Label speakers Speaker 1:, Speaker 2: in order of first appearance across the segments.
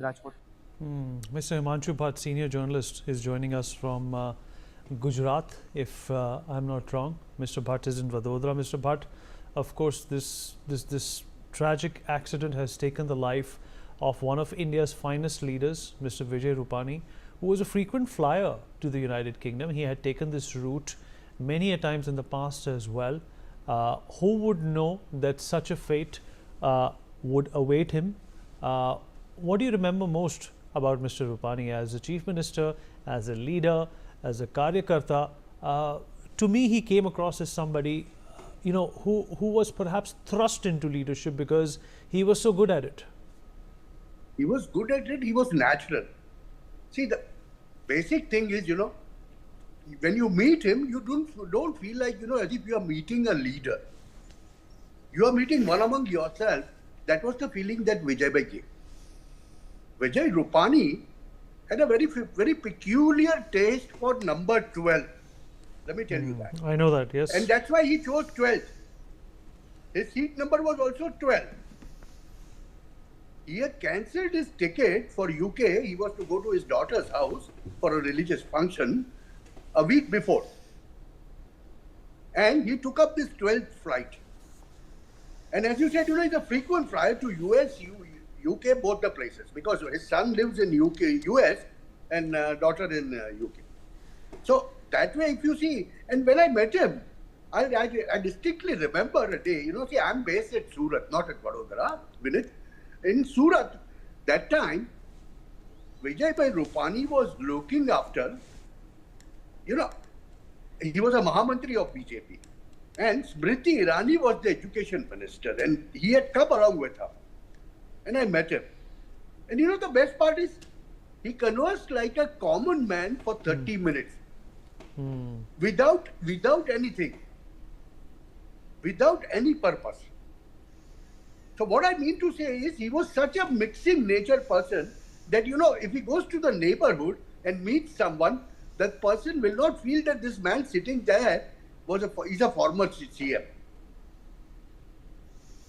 Speaker 1: Rajkot.
Speaker 2: Mr. Himanshu Bhatt, senior journalist, is joining us from Gujarat, if I'm not wrong. Mr. Bhatt is in Vadodara. Mr. Bhatt, of course, this tragic accident has taken the life of one of India's finest leaders, Mr. Vijay Rupani, who was a frequent flyer to the United Kingdom. He had taken this route many a times in the past as well. Who would know that such a fate would await him? What do you remember most about Mr. Rupani as a chief minister, as a leader, as a karyakarta? To me, he came across as somebody, who was perhaps thrust into leadership because he was so good at it.
Speaker 3: He was good at it. He was natural. See, the basic thing is, when you meet him, you don't feel like, as if you are meeting a leader. You are meeting one among yourself. That was the feeling that Vijay gave. Vijay Rupani had a very peculiar taste for number 12. Let me tell you that.
Speaker 2: I know that, yes.
Speaker 3: And that's why he chose 12. His seat number was also 12. He had cancelled his ticket for UK. He was to go to his daughter's house for a religious function a week before. And he took up this 12th flight. And as you said, he's a frequent flyer to US, UK, both the places, because his son lives in US, and daughter in UK. So that way, if you see, and when I met him, I distinctly remember a day, I'm based at Surat, not at Vadodara, Vinit. In Surat, that time, Vijay Rupani was looking after, he was a Mahamantri of BJP. And Smriti Irani was the education minister, and he had come along with her. And I met him. And the best part is, he conversed like a common man for 30 minutes. Without anything. Without any purpose. So what I mean to say is, he was such a mixing nature person that, if he goes to the neighborhood and meets someone, that person will not feel that this man sitting there is a former CM.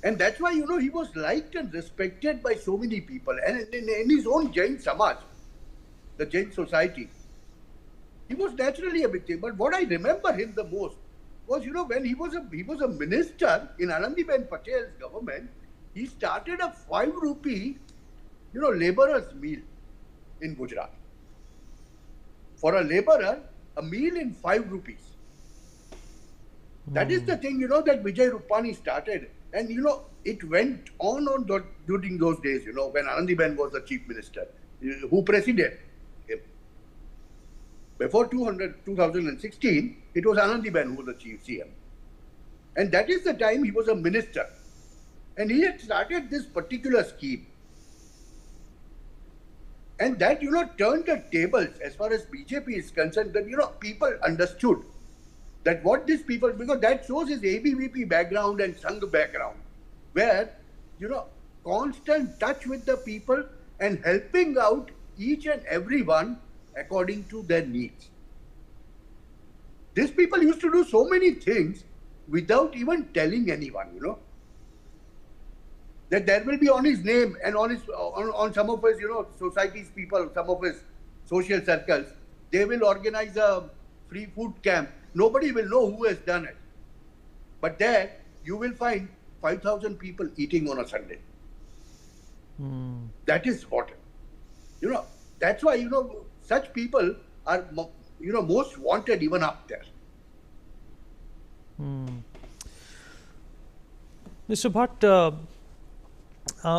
Speaker 3: And that's why, he was liked and respected by so many people. And in his own Jain Samaj, the Jain society, he was naturally a big thing. But what I remember him the most was, when he was a minister in Anandiben Patel's government, he started a 5 rupee, laborer's meal in Gujarat. For a laborer, a meal in 5 rupees. That is the thing, that Vijay Rupani started. And, it went on during those days, when Anandiben was the chief minister, who presided him. Before 2016, it was Anandiben who was the chief CM. And that is the time he was a minister. And he had started this particular scheme. And that, turned the tables as far as BJP is concerned, that, people understood that what these people, because that shows his ABVP background and Sangh background, where, constant touch with the people and helping out each and every one according to their needs. These people used to do so many things without even telling anyone, that there will be on his name and on some of his, society's people, some of his social circles, they will organize a free food camp. Nobody will know who has done it. But there, you will find 5,000 people eating on a Sunday. That is what, that's why, such people are, most wanted even up there.
Speaker 2: Mr. Bhatt,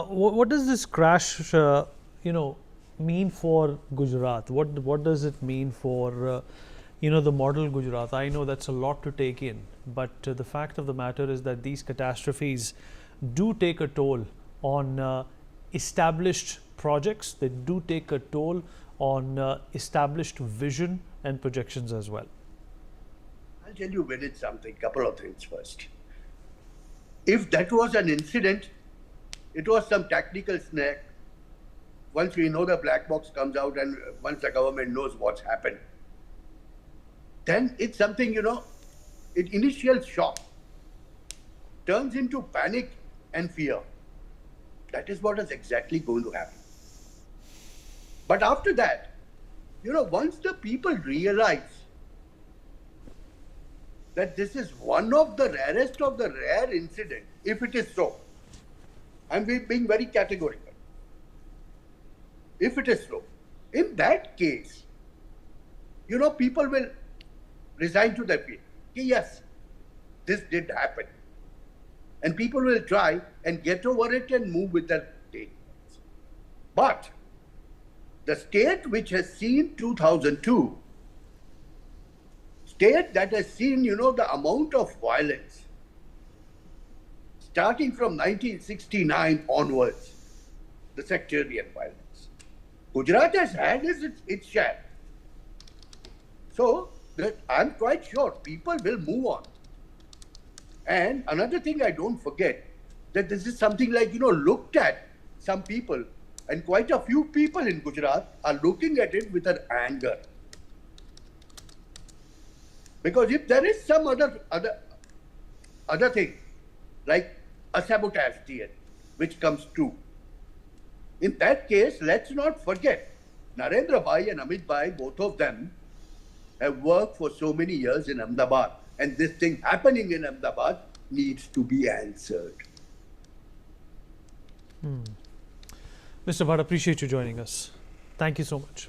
Speaker 2: what does this crash, mean for Gujarat? What does it mean for, the model Gujarat? I know that's a lot to take in, but the fact of the matter is that these catastrophes do take a toll on established projects. They do take a toll on established vision and projections as well.
Speaker 3: I'll tell you when it's something, couple of things first. If that was an incident, it was some tactical snack. Once we know the black box comes out and once the government knows what's happened, then it's something, initial shock turns into panic and fear. That is what is exactly going to happen. But after that, once the people realize that this is one of the rarest of the rare incidents, if it is so, I'm being very categorical. If it is so, in that case, people will resign to their fate. Yes, this did happen. And people will try and get over it and move with their day. But the state which has seen 2002, state that has seen, the amount of violence starting from 1969 onwards, the sectarian violence. Gujarat has had its share. So I'm quite sure people will move on. And another thing I don't forget, that this is something like, looked at some people, and quite a few people in Gujarat are looking at it with an anger. Because if there is some other thing, like a sabotage theory, which comes true, in that case, let's not forget, Narendra Bhai and Amit Bhai, both of them, have worked for so many years in Ahmedabad. And this thing happening in Ahmedabad needs to be answered.
Speaker 2: Mr. Bhatt, appreciate you joining us. Thank you so much.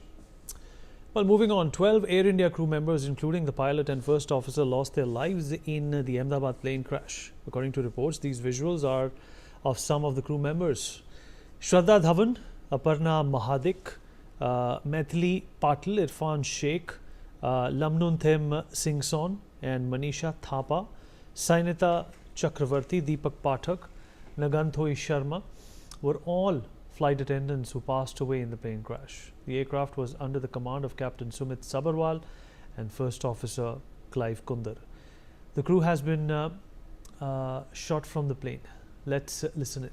Speaker 2: Well, moving on, 12 Air India crew members, including the pilot and first officer, lost their lives in the Ahmedabad plane crash. According to reports, these visuals are of some of the crew members. Shraddha Dhawan, Aparna Mahadik, Maithili Patil, Irfan Sheikh, Lamnunthem Singson and Manisha Thapa, Sainita Chakravarti, Deepak Pathak, Naganthoi Sharma were all flight attendants who passed away in the plane crash. The aircraft was under the command of Captain Sumit Sabarwal and First Officer Clive Kundar. The crew has been shot from the plane. Let's listen in.